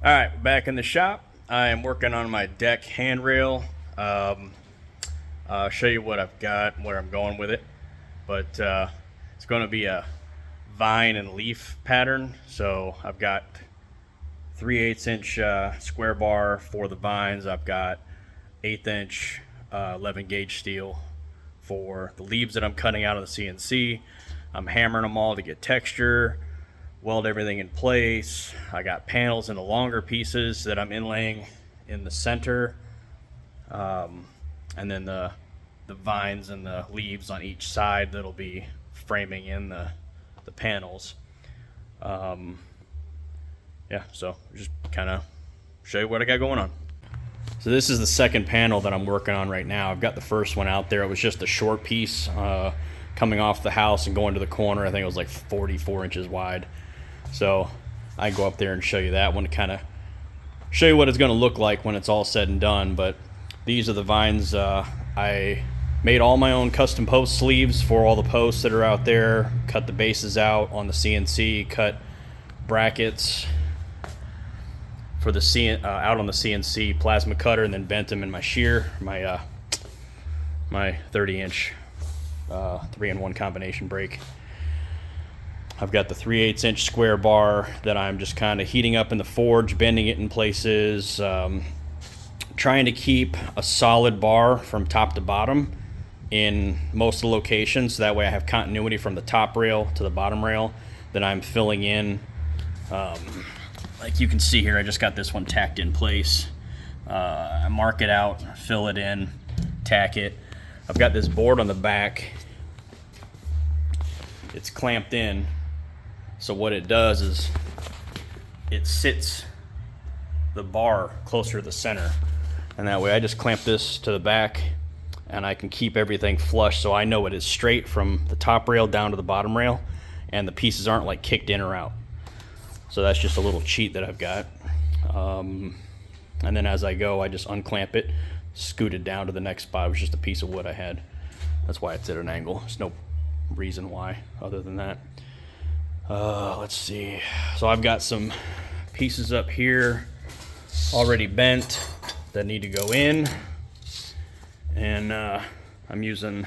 Alright, back in the shop. I am working on my deck handrail. I'll show you what I've got, where I'm going with it. But it's going to be a vine and leaf pattern. So I've got 3/8 inch square bar for the vines. I've got 1/8 inch 11 gauge steel for the leaves that I'm cutting out of the CNC. I'm hammering them all to get texture, weld everything in place. I got panels in the longer pieces that I'm inlaying in the center, and then the vines and the leaves on each side that'll be framing in the panels. Yeah, so just kind of show you what I got going on. So this is the second panel that I'm working on right now. I've got the first one out there. It was just a short piece coming off the house and going to the corner. I think it was like 44 inches wide. So I can go up there and show you that one to kind of show you what it's going to look like when it's all said and done. But these are the vines. I made all my own custom post sleeves for all the posts that are out there, cut the bases out on the CNC, cut brackets for the out on the CNC plasma cutter, and then bent them in my shear, my 30-inch 3-in-1 combination brake. I've got the 3/8 inch square bar that I'm just kind of heating up in the forge, bending it in places, trying to keep a solid bar from top to bottom in most of the locations. So that way I have continuity from the top rail to the bottom rail that I'm filling in. Like you can see here, I just got this one tacked in place. I mark it out, fill it in, tack it. I've got this board on the back. It's clamped in. So what it does is it sits the bar closer to the center. And that way I just clamp this to the back and I can keep everything flush so I know it is straight from the top rail down to the bottom rail and the pieces aren't like kicked in or out. So that's just a little cheat that I've got. And then as I go, I just unclamp it, scoot it down to the next spot. It was just a piece of wood I had. That's why it's at an angle. There's no reason why other than that. Let's see. So I've got some pieces up here already bent that need to go in. And I'm using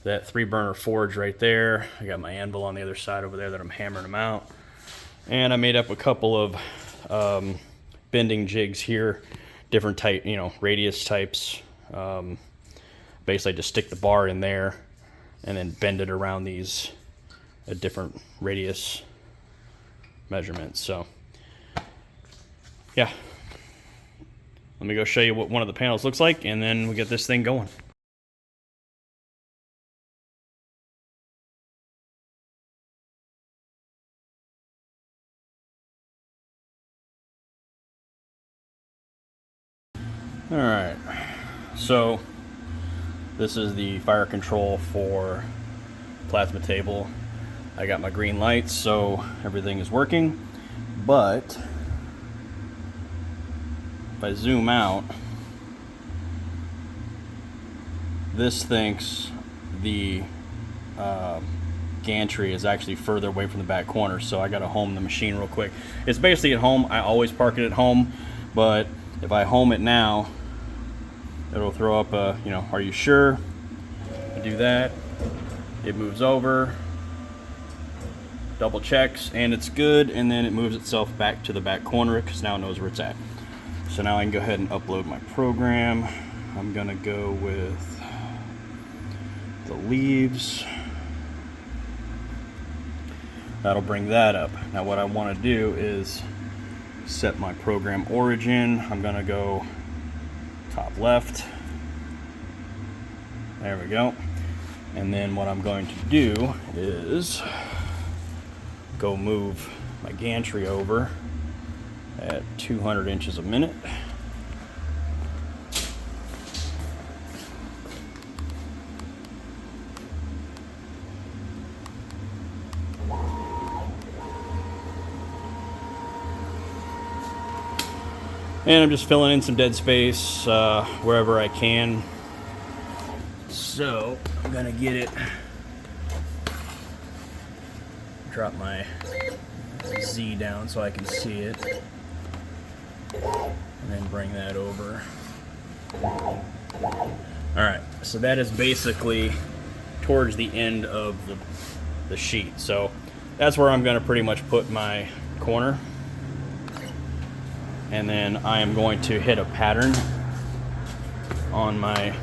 that 3-burner forge right there. I got my anvil on the other side over there that I'm hammering them out. And I made up a couple of bending jigs here, different type, radius types. Basically, just stick the bar in there and then bend it around these at different radius measurements. So, yeah. Let me go show you what one of the panels looks like, and then we get this thing going. Alright, so this is the fire control for plasma table. I got my green lights, so everything is working, but if I zoom out, this thinks the gantry is actually further away from the back corner, so I gotta home the machine real quick. It's basically at home. I always park it at home, but if I home it now, it'll throw up a, are you sure? I do that, it moves over, double checks, and it's good, and then it moves itself back to the back corner because now it knows where it's at. So now I can go ahead and upload my program. I'm gonna go with the leaves. That'll bring that up. Now what I want to do is set my program origin. I'm gonna go top left. There we go. And then what I'm going to do is go move my gantry over at 200 inches a minute. And I'm just filling in some dead space wherever I can. So I'm gonna get it, drop my Z down so I can see it. and then bring that over. Alright, so that is basically towards the end of the sheet. So that's where I'm going to pretty much put my corner. And then I am going to hit a pattern on my...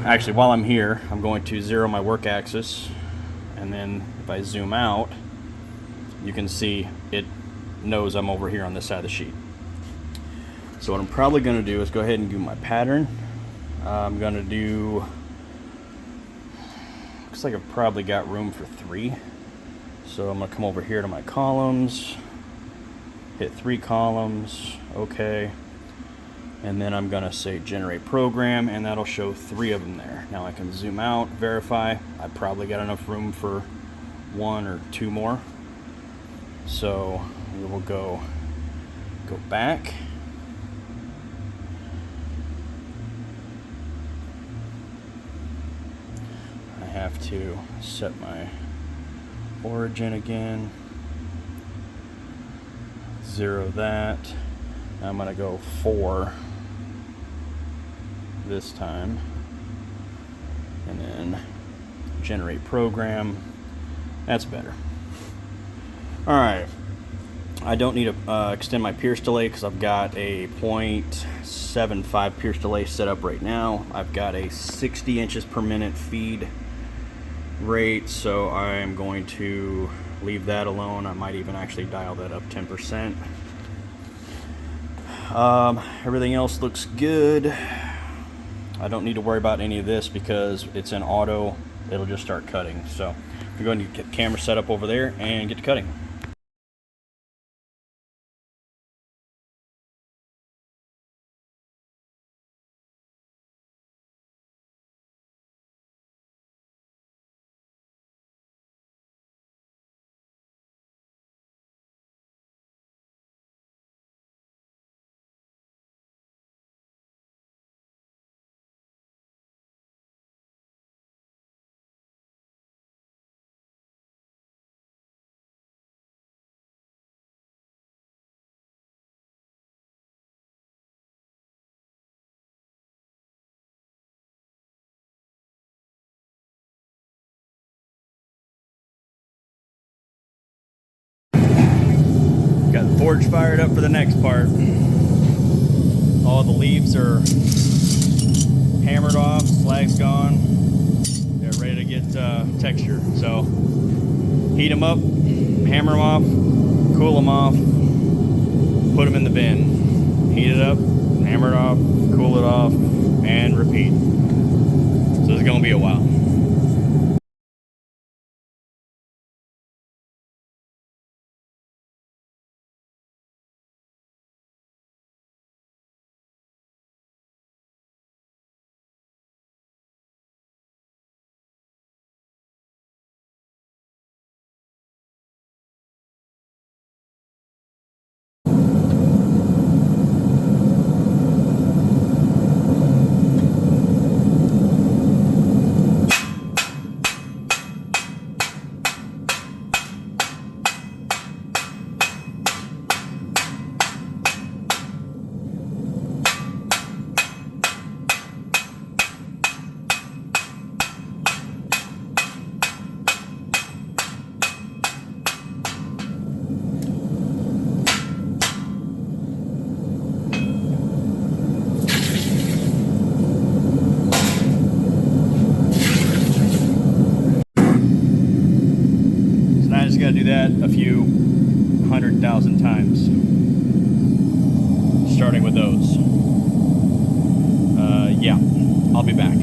Actually, while I'm here, I'm going to zero my work axis. And then if I zoom out, you can see it knows I'm over here on this side of the sheet. So what I'm probably going to do is go ahead and do my pattern. I'm going to do... Looks like I've probably got room for 3. So I'm going to come over here to my columns, hit 3 columns, okay. And then I'm going to say generate program, and that'll show 3 of them there. Now I can zoom out, verify. I probably got enough room for 1 or 2 more. So we will go back. I have to set my origin again. 0 that. I'm going to go 4 this time. And then generate program. That's better. Alright. I don't need to extend my pierce delay because I've got a 0.75 pierce delay set up right now. I've got a 60 inches per minute feed rate, so I'm going to leave that alone. I might even actually dial that up 10%. Everything else looks good. I don't need to worry about any of this because it's in auto. It'll just start cutting. So we're going to get the camera set up over there and get to cutting. Got the forge fired up for the next part. All the leaves are hammered off, slag's gone. They're ready to get texture. So heat them up, hammer them off, cool them off, put them in the bin. Heat it up, hammer it off, cool it off, and repeat. So it's gonna be a while. Do that a few 100,000 times, starting with those. Yeah, I'll be back.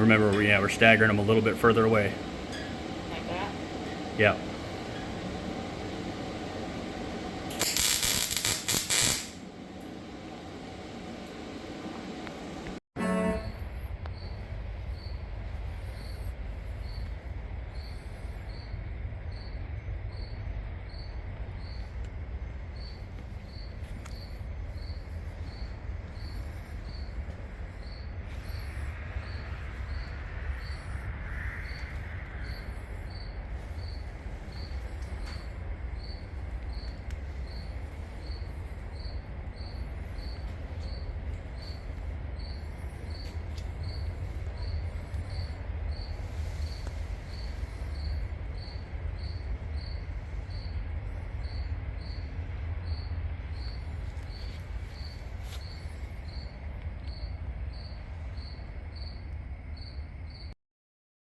Remember, we're staggering them a little bit further away. Like that? Yeah.